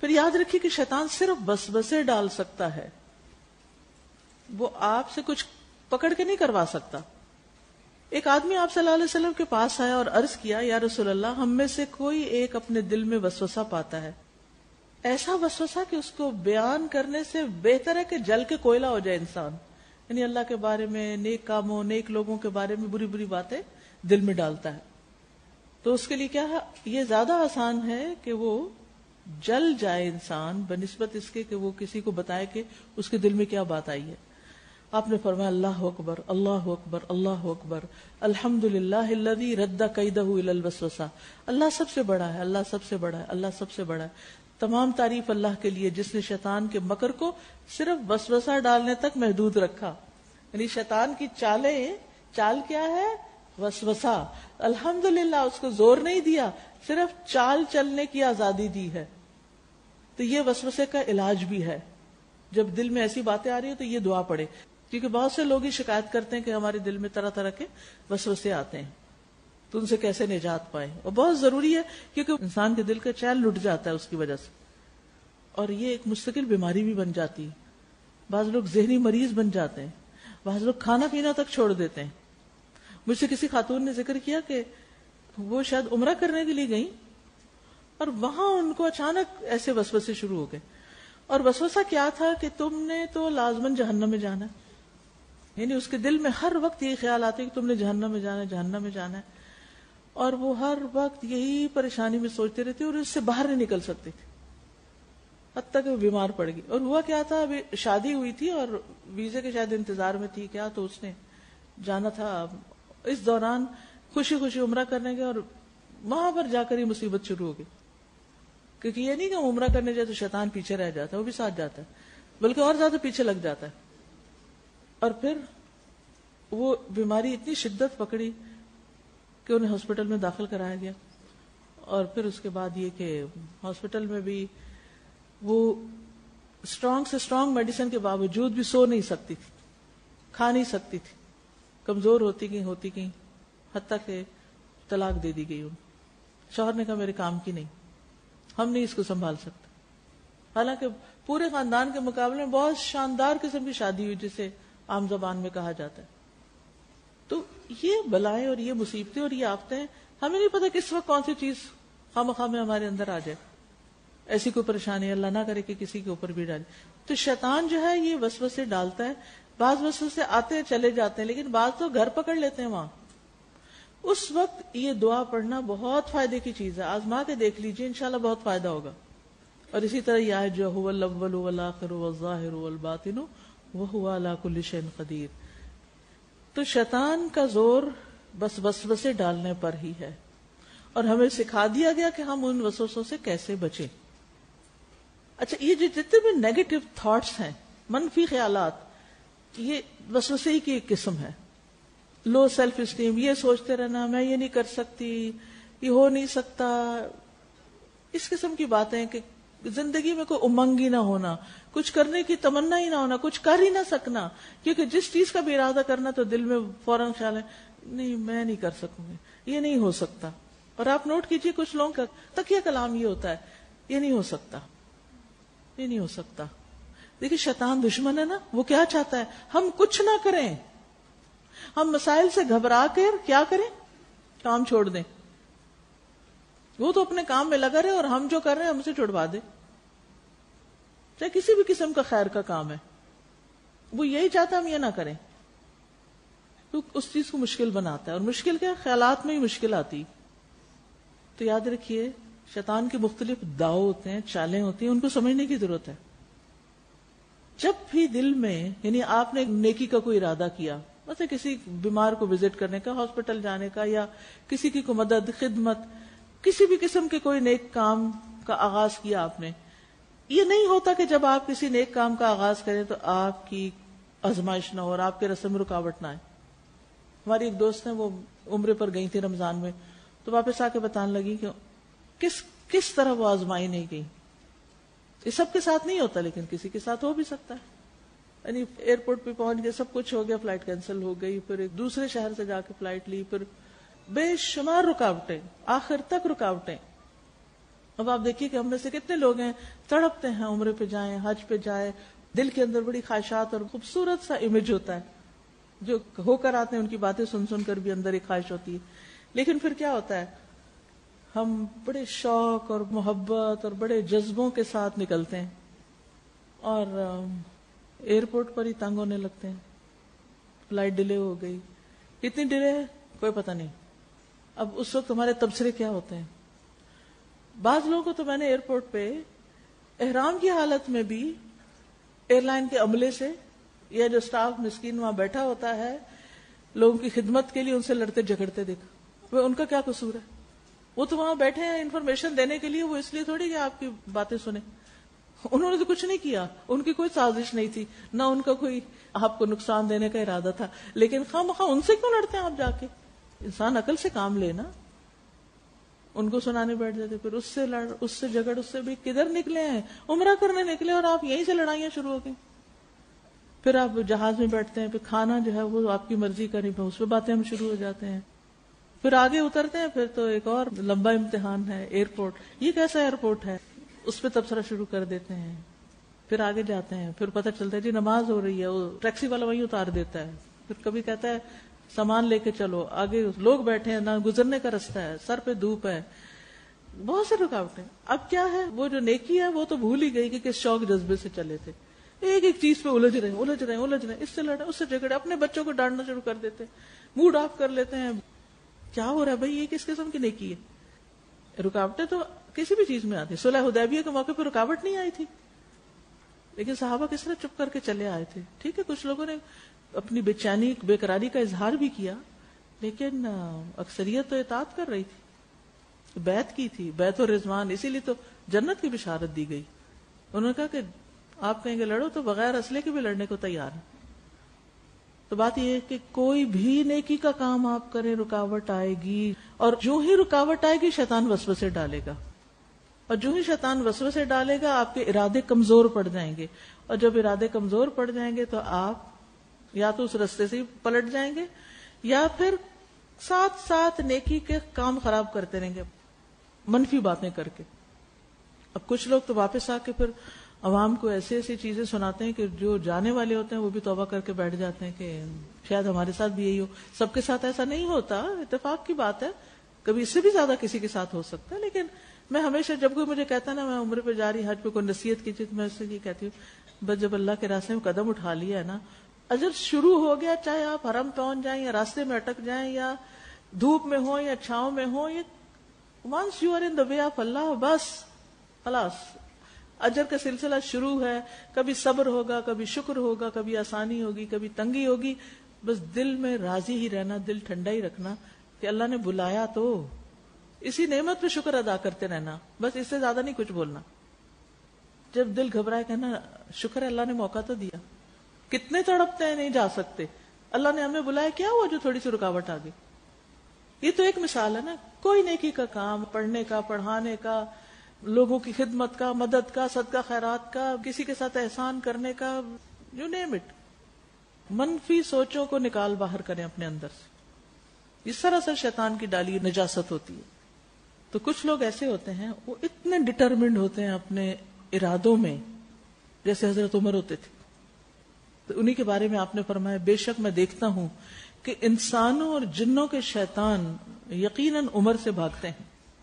پھر یاد رکھیے کہ شیطان صرف وسوسے ڈال سکتا ہے، وہ آپ سے کچھ پکڑ کے نہیں کروا سکتا. ایک آدمی آپ صلی اللہ علیہ وسلم کے پاس آیا اور عرض کیا، یا رسول اللہ، ہم میں سے کوئی ایک اپنے دل میں وسوسہ پاتا ہے، ایسا وسوسہ کہ اس کو بیان کرنے سے بہتر ہے کہ جل کے کوئلہ ہو جائے انسان. یعنی اللہ کے بارے میں، نیک کاموں، نیک لوگوں کے بارے میں بری بری باتیں دل میں ڈالتا ہے. تو اس کے لیے کیا ہے، یہ زیادہ آسان ہے کہ وہ جل جائے انسان بنسبت اس کے کہ وہ کسی کو بتائے کہ اس کے دل میں کیا بات آئی ہے. آپ نے فرمایا اللہ اکبر اللہ اکبر اللہ اکبر الحمدللہ الذی رد کیدہ الی الوسوسہ. اللہ سب سے بڑا ہے، اللہ سب سے بڑا ہے، اللہ سب سے بڑا ہے. تمام تعریف اللہ کے لیے جس نے شیطان کے مکر کو صرف وسوسہ ڈالنے تک محدود رکھا. یعنی شیطان کی چال کیا ہے؟ وسوسہ. الحمدللہ اس کو زور نہیں دیا، صرف چال چلنے کی آزادی دی ہے. تو یہ وسوسے کا علاج بھی ہے. جب دل میں ایسی باتیں آ رہی ہیں تو یہ دعا پڑھے، کیونکہ بہت سے لوگ ہی شکایت کرتے ہیں کہ ہمارے دل میں طرح طرح کے وسوسے آتے ہیں، تو ان سے کیسے نجات پائیں. اور بہت ضروری ہے کیونکہ انسان کے دل کا چین لٹ جاتا ہے اس کی وجہ سے، اور یہ ایک مستقل بیماری بھی بن جاتی ہے. بعض لوگ ذہنی مریض بن جاتے ہیں، بعض لوگ کھانا پینا تک چھوڑ دیتے ہیں. مجھ سے کسی خاتون نے ذکر کیا کہ وہ شاید عمرہ کرنے کے لیے گئیں اور وہاں ان کو اچانک ایسے وسوسے شروع ہو گئے. اور وسوسہ کیا تھا کہ تم نے تو لازماً جہنم میں جانا ہے. یعنی اس کے دل میں ہر وقت یہ خیال آتے کہ تم نے جہنم میں جانا ہے، جہنم میں جانا ہے. اور وہ ہر وقت یہی پریشانی میں سوچتے رہتے اور اس سے باہر نہیں نکل سکتے تھے، حتیٰ کہ وہ بیمار پڑ گئی. اور ہوا کیا تھا، ابھی شادی ہوئی تھی اور ویزے کے شاید انتظار میں تھی کیا، تو اس نے جانا تھا. اس دوران خوشی خوشی عمرہ کرنے گئے اور وہاں پر جا کر ہی مصیبت شروع ہو گئی. کیونکہ یہ نہیں کہ عمرہ کرنے جائے تو شیطان پیچھے رہ جاتا ہے، وہ بھی ساتھ جاتا ہے، بلکہ اور زیادہ پیچھے لگ جاتا ہے. اور پھر وہ بیماری اتنی شدت پکڑی کہ انہیں ہاسپٹل میں داخل کرایا گیا. اور پھر اس کے بعد یہ کہ ہاسپٹل میں بھی وہ اسٹرانگ سے اسٹرانگ میڈیسن کے باوجود بھی سو نہیں سکتی تھی، کھا نہیں سکتی تھی، کمزور ہوتی گئی حتیٰ کہ طلاق دے دی گئی. شوہر نے کہا میرے کام کی نہیں، ہم نہیں اس کو سنبھال سکتے. حالانکہ پورے خاندان کے مقابلے میں بہت شاندار قسم کی شادی ہوئی جسے عام زبان میں کہا جاتا ہے. تو یہ بلائیں اور یہ مصیبتیں اور یہ آفتیں، ہمیں نہیں پتا کس وقت کون سی چیز خواہ میں ہمارے اندر آ جائے. ایسی کوئی پریشانی اللہ نہ کرے کہ کسی کے اوپر بھی ڈالے. تو شیطان جو ہے یہ وسوسے ڈالتا ہے. بعض وسوسے آتے ہیں چلے جاتے ہیں، لیکن بعض تو گھر پکڑ لیتے ہیں وہاں. اس وقت یہ دعا پڑھنا بہت فائدے کی چیز ہے. آزما کے دیکھ لیجئے، انشاءاللہ بہت فائدہ ہوگا. اور اسی طرح یہ آیت جو هو الاول والآخر والظاہر والباطن وهو علی کل شیء قدیر. تو شیطان کا زور بس وسوسے ڈالنے پر ہی ہے، اور ہمیں سکھا دیا گیا کہ ہم ان وسوسوں سے کیسے بچیں. اچھا، یہ جو جتنے بھی نیگیٹو تھاٹس ہیں، منفی خیالات، یہ وسوسے ہی کی ایک قسم ہے. لو سیلف اسٹیم، یہ سوچتے رہنا میں یہ نہیں کر سکتی، یہ ہو نہیں سکتا، اس قسم کی باتیں کہ زندگی میں کوئی امنگ ہی نہ ہونا، کچھ کرنے کی تمنا ہی نہ ہونا، کچھ کر ہی نہ سکنا. کیونکہ جس چیز کا بھی ارادہ کرنا تو دل میں فوراً خیال ہے نہیں میں نہیں کر سکوں گی، یہ نہیں ہو سکتا. اور آپ نوٹ کیجئے کچھ لوگوں کا تکیہ کلام یہ ہوتا ہے، یہ نہیں ہو سکتا، یہ نہیں ہو سکتا. دیکھیے شیطان دشمن ہے نا، وہ کیا چاہتا ہے، ہم کچھ نہ کریں، ہم مسائل سے گھبرا کر کیا کریں، کام چھوڑ دیں. وہ تو اپنے کام میں لگا رہے اور ہم جو کر رہے ہیں ہم سے چھڑوا دے. چاہے کسی بھی قسم کا خیر کا کام ہے، وہ یہی چاہتا ہے ہم یہ نہ کریں. تو اس چیز کو مشکل بناتا ہے، اور مشکل کیا، خیالات میں ہی مشکل آتی. تو یاد رکھیے شیطان کے مختلف داؤ ہوتے ہیں، چالیں ہوتی ہیں، ان کو سمجھنے کی ضرورت ہے. جب بھی دل میں، یعنی آپ نے نیکی کا کوئی ارادہ کیا، مثلا کسی بیمار کو وزٹ کرنے کا، ہاسپٹل جانے کا، یا کسی کی کوئی مدد، خدمت، کسی بھی قسم کے کوئی نیک کام کا آغاز کیا آپ نے، یہ نہیں ہوتا کہ جب آپ کسی نیک کام کا آغاز کریں تو آپ کی آزمائش نہ ہو اور آپ کے رسم میں رکاوٹ نہ آئے. ہماری ایک دوست ہیں، وہ عمرے پر گئی تھی رمضان میں، تو واپس آ کے بتانے لگی کہ کس طرح وہ آزمائی نہیں گئی. یہ سب کے ساتھ نہیں ہوتا، لیکن کسی کے ساتھ ہو بھی سکتا ہے. یعنی ایئرپورٹ پہ پہنچ گئے، سب کچھ ہو گیا، فلائٹ کینسل ہو گئی، پھر ایک دوسرے شہر سے جا کے فلائٹ لی، پھر بے شمار رکاوٹیں، آخر تک رکاوٹیں. اب آپ دیکھیے کہ ہم میں سے کتنے لوگ ہیں تڑپتے ہیں عمرے پہ جائیں، حج پہ جائیں، دل کے اندر بڑی خواہشات اور خوبصورت سا امیج ہوتا ہے، جو ہو کر آتے ہیں ان کی باتیں سن سن کر بھی اندر ایک خواہش ہوتی ہے. لیکن پھر کیا ہوتا ہے، ہم بڑے شوق اور محبت اور بڑے جذبوں کے ساتھ نکلتے ہیں اور ایئرپورٹ پر ہی تنگ ہونے لگتے ہیں. فلائٹ ڈیلے ہو گئی، کتنی ڈیلے ہے کوئی پتہ نہیں. اب اس وقت ہمارے تبصرے کیا ہوتے ہیں. بعض لوگوں کو تو میں نے ایئرپورٹ پہ احرام کی حالت میں بھی ایئر لائن کے عملے سے یا جو سٹاف مسکین وہاں بیٹھا ہوتا ہے لوگوں کی خدمت کے لیے ان سے لڑتے جھگڑتے دیکھا. وہ ان کا کیا قصور ہے؟ وہ تو وہاں بیٹھے ہیں انفارمیشن دینے کے لیے، وہ اس لیے تھوڑی کہ آپ کی باتیں سنیں. انہوں نے تو کچھ نہیں کیا، ان کی کوئی سازش نہیں تھی، نہ ان کا کوئی آپ کو نقصان دینے کا ارادہ تھا. لیکن خواہ ان سے کیوں لڑتے ہیں آپ جا کے؟ انسان عقل سے کام لے نا. ان کو سنانے بیٹھ جاتے، پھر اس سے لڑ، اس سے جھگڑ، اس سے بھی. کدھر نکلے ہیں؟ عمرہ کرنے نکلے اور آپ یہیں سے لڑائیاں شروع ہو گئی. پھر آپ جہاز میں بیٹھتے ہیں، پھر کھانا جو ہے وہ آپ کی مرضی کا نہیں، اس پہ باتیں ہم شروع ہو جاتے ہیں. پھر آگے اترتے ہیں، پھر تو ایک اور لمبا امتحان ہے ایئرپورٹ. یہ کیسا ایئرپورٹ ہے؟ اس پہ تبصرہ شروع کر دیتے ہیں. پھر آگے جاتے ہیں، پھر پتہ چلتا ہے جی نماز ہو رہی ہے، وہ ٹیکسی والا وہیں اتار دیتا ہے. پھر کبھی کہتا ہے سامان لے کے چلو، آگے لوگ بیٹھے ہیں، نہ گزرنے کا رستہ ہے، سر پہ دھوپ ہے، بہت سے رکاوٹیں. اب کیا ہے، وہ جو نیکی ہے وہ تو بھول ہی گئی کہ کس شوق جذبے سے چلے تھے. ایک ایک چیز پہ الجھ رہے، اس سے لڑے، اس سے جھگڑے، اپنے بچوں کو ڈانٹنا شروع کر دیتے، موڈ آف کر لیتے ہیں. کیا ہو رہا ہے بھائی؟ یہ کس قسم کی نیکی ہے؟ رکاوٹیں تو کسی بھی چیز میں آتی. صلح حدیبیہ کے موقع پہ رکاوٹ نہیں آئی تھی، لیکن صحابہ کس طرح چپ کر کے چلے آئے تھے. ٹھیک ہے، کچھ لوگوں نے اپنی بے چینی، بے قراری کا اظہار بھی کیا، لیکن اکثریت تو اطاعت کر رہی تھی، بیعت کی تھی، بیعت الرضوان. اسی لیے تو جنت کی بشارت دی گئی. انہوں نے کہا کہ آپ کہیں گے لڑو تو بغیر اسلحے کے بھی لڑنے کو تیار ہیں. تو بات یہ ہے کہ کوئی بھی نیکی کا کام آپ کریں رکاوٹ آئے گی، اور جو ہی رکاوٹ آئے گی شیطان وسوسے ڈالے گا، اور جو ہی شیطان وسوسے ڈالے گا آپ کے ارادے کمزور پڑ جائیں گے، اور جب ارادے کمزور پڑ جائیں گے تو آپ یا تو اس رستے سے پلٹ جائیں گے یا پھر ساتھ ساتھ نیکی کے کام خراب کرتے رہیں گے منفی باتیں کر کے. اب کچھ لوگ تو واپس آ کے پھر عوام کو ایسی ایسی چیزیں سناتے ہیں کہ جو جانے والے ہوتے ہیں وہ بھی توبہ کر کے بیٹھ جاتے ہیں کہ شاید ہمارے ساتھ بھی یہی ہو. سب کے ساتھ ایسا نہیں ہوتا، اتفاق کی بات ہے، کبھی اس سے بھی زیادہ کسی کے ساتھ ہو سکتا ہے. لیکن میں ہمیشہ جب کوئی مجھے کہتا ہے نا میں عمرے پہ جا رہی، حج پہ کوئی نصیحت کی چیز، میں اس سے یہ کہتی ہوں بس جب اللہ کے راستے میں قدم اٹھا لیا ہے نا، اجر شروع ہو گیا، چاہے آپ حرم پہنچ جائیں یا راستے میں اٹک جائیں یا دھوپ میں ہو یا چھاؤں میں ہو، یہ once you are in the way of اللہ، بس خلاص اجر کا سلسلہ شروع ہے. کبھی صبر ہوگا، کبھی شکر ہوگا، کبھی آسانی ہوگی، کبھی تنگی ہوگی. بس دل میں راضی ہی رہنا، دل ٹھنڈا ہی رکھنا کہ اللہ نے بلایا تو اسی نعمت پہ شکر ادا کرتے رہنا، بس اس سے زیادہ نہیں کچھ بولنا. جب دل گھبرائے کہنا شکر ہے اللہ نے موقع تو دیا. کتنے تڑپتے ہیں نہیں جا سکتے، اللہ نے ہمیں بلایا، کیا ہوا جو تھوڑی سی رکاوٹ آ گئی. یہ تو ایک مثال ہے نا. کوئی نیکی کا کام، پڑھنے کا، پڑھانے کا، لوگوں کی خدمت کا، مدد کا، صدقہ خیرات کا، کسی کے ساتھ احسان کرنے کا، یو نیم اٹ. منفی سوچوں کو نکال باہر کریں اپنے اندر سے. اس طرح سے شیطان کی ڈالی نجاست ہوتی ہے. تو کچھ لوگ ایسے ہوتے ہیں وہ اتنے ڈٹرمنڈ ہوتے ہیں اپنے ارادوں میں، جیسے حضرت عمر ہوتے تھے. تو انہی کے بارے میں آپ نے فرمایا بے شک میں دیکھتا ہوں کہ انسانوں اور جنوں کے شیطان یقیناً عمر سے بھاگتے ہیں.